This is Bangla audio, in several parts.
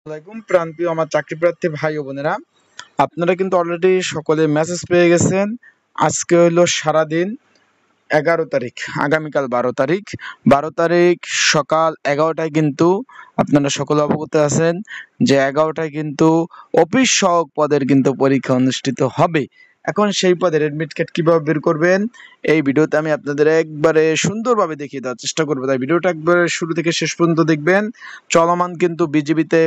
আসসালামাইকুম প্রাণপ্রিয় আমার চাকরি প্রার্থী ভাই ও বোনেরা, আপনারা কিন্তু অলরেডি সকলে মেসেজ পেয়ে গেছেন। আজকে হইলো সারাদিন 11 তারিখ, আগামীকাল 12 তারিখ। 12 তারিখ সকাল 11টায় কিন্তু আপনারা সকলে অবগত আছেন যে 11টায় কিন্তু অফিস সহক পদের কিন্তু পরীক্ষা অনুষ্ঠিত হবে। এখন সেই পদের এডমিট কার্ড কিভাবে বের করবেন এই ভিডিওতে আমি আপনাদের একবারে সুন্দরভাবে দেখিয়ে দেওয়ার চেষ্টা করবো, তাই ভিডিওটা একবারে শুরু থেকে শেষ পর্যন্ত দেখবেন। চলমান কিন্তু বিজিবিতে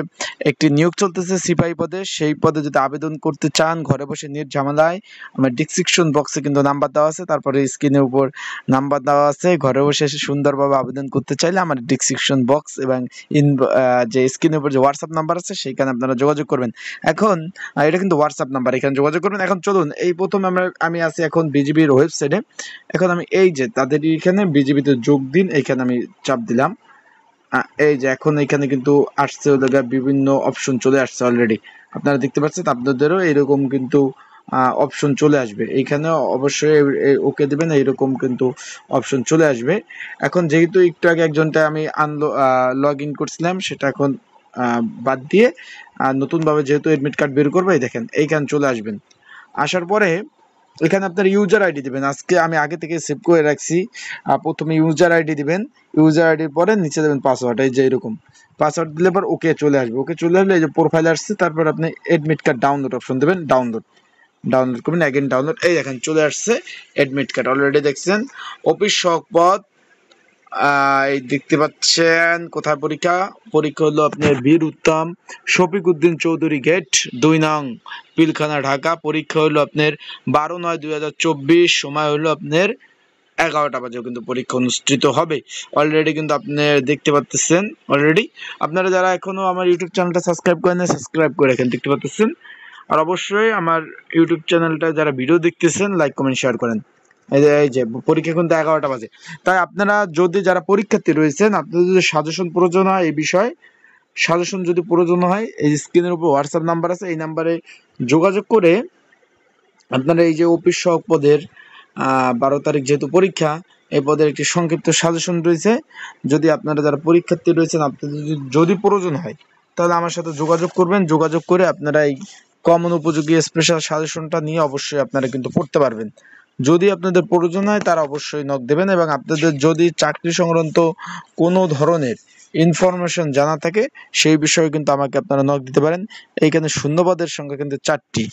একটি নিয়োগ চলতেছে সিপাহী পদে। সেই পদে যদি আবেদন করতে চান ঘরে বসে নির্ঝামেলায়, আমার ডিসক্রিপশন বক্সে কিন্তু নাম্বার দেওয়া আছে, তারপরে স্ক্রিনের উপর নাম্বার দেওয়া আছে। ঘরে বসে এসে সুন্দরভাবে আবেদন করতে চাইলে আমার ডিসক্রিপশন বক্স এবং যে স্ক্রিনের উপর যে হোয়াটসঅ্যাপ নাম্বার আছে সেইখানে আপনারা যোগাযোগ করবেন। এখন এটা কিন্তু হোয়াটসঅ্যাপ নাম্বার, এখানে যোগাযোগ করবেন। এখন চলুন, এই প্রথম আমি আছি এখন বিজিবির ওয়েবসাইটে। এখন আমি এই যে তাদের এখানে বিজিবিতে যোগ দিন, এইখানে আমি চাপ দিলাম। এই যে এখন এখানে কিন্তু আসছে বিভিন্ন অপশন চলে আসছে অলরেডি, আপনারা দেখতে পাচ্ছেন। আপনাদেরও এরকম কিন্তু অপশন চলে আসবে, এইখানে অবশ্যই ওকে দেবেন, এইরকম কিন্তু অপশন চলে আসবে। এখন যেহেতু একটু আগে একজনটা আমি লগ ইন করছিলাম, সেটা এখন বাদ দিয়ে নতুনভাবে যেহেতু এডমিট কার্ড বের করবো, দেখেন এইখানে চলে আসবেন। আসার পরে এখানে আপনার ইউজার আইডি দিবেন। আজকে আমি আগে থেকে সেভ করে রাখছি। প্রথমে ইউজার আইডি দিবেন, ইউজার আইডির পরে নিচে দেবেন পাসওয়ার্ড, এই যে এরকম পাসওয়ার্ড দিলে পর ওকে চলে আসবে। ওকে চলে আসলে এই যে প্রোফাইল আসছে, তারপর আপনি এডমিট কার্ড ডাউনলোড অপশন দেবেন, ডাউনলোড করবেন, অ্যাগেন ডাউনলোড। এই দেখেন চলে আসছে এডমিট কার্ড, অলরেডি দেখছেন। অফিস সহক পদ, এই দেখতে পাচ্ছেন। কোথায় পরীক্ষা? পরীক্ষা হলো আপনার বীর উত্তম শফিক উদ্দিন চৌধুরী গেট 2 নং পিলখানা, ঢাকা। পরীক্ষা হলো আপনার 12/9/2024, সময় হলো আপনার 11টা বাজেও কিন্তু পরীক্ষা অনুষ্ঠিত হবে। অলরেডি কিন্তু আপনি দেখতে পাচ্ছেন। অলরেডি আপনারা যারা এখনো আমার ইউটিউব চ্যানেলটা সাবস্ক্রাইব করেন, সাবস্ক্রাইব করে রাখেন, দেখতে পাচ্ছেন। আর অবশ্যই আমার ইউটিউব চ্যানেলটা যারা ভিডিও দেখতেছেন লাইক কমেন্ট শেয়ার করেন। এই যে পরীক্ষা কিন্তু 11টা বাজে, তাই আপনারা যদি যারা পরীক্ষার্থী রয়েছেন, আপনাদের যদি সাজেশন প্রয়োজন হয় এই বিষয়ে, সাজেশন যদি প্রয়োজন হয়, এই স্ক্রিনের উপর হোয়াটসঅ্যাপ নাম্বার আছে, এই নাম্বারে যোগাযোগ করে আপনারা এই যে অফিস সহক পদের 12 তারিখ যেহেতু পরীক্ষা, এই পদের একটি সংক্ষিপ্ত সাজেশন রয়েছে। যদি আপনারা যারা পরীক্ষার্থী রয়েছেন, আপনাদের যদি প্রয়োজন হয় তাহলে আমার সাথে যোগাযোগ করবেন। যোগাযোগ করে আপনারা এই কমন উপযোগী স্পেশাল সাজেশনটা নিয়ে অবশ্যই আপনারা কিন্তু পড়তে পারবেন। যদি আপনাদের প্রয়োজন হয় তারা অবশ্যই নক দেবেন, এবং আপনাদের যদি চাকরি সংক্রান্ত কোনো ধরনের ইনফরমেশন জানা থাকে সেই বিষয়ে কিন্তু আমাকে আপনারা নক দিতে পারেন। এইখানে শূন্যপদের সংখ্যা কিন্তু 4টি,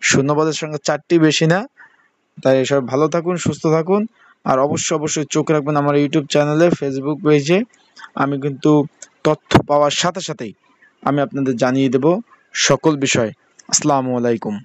শূন্যপদের সংখ্যা 4টি, বেশি না। তাই সবাই ভালো থাকুন, সুস্থ থাকুন। আর অবশ্যই চোখ রাখবেন আমার ইউটিউব চ্যানেলে, ফেসবুক পেজে। আমি কিন্তু তথ্য পাওয়ার সাথে সাথেই আমি আপনাদের জানিয়ে দেব সকল বিষয়। আসসালামু আলাইকুম।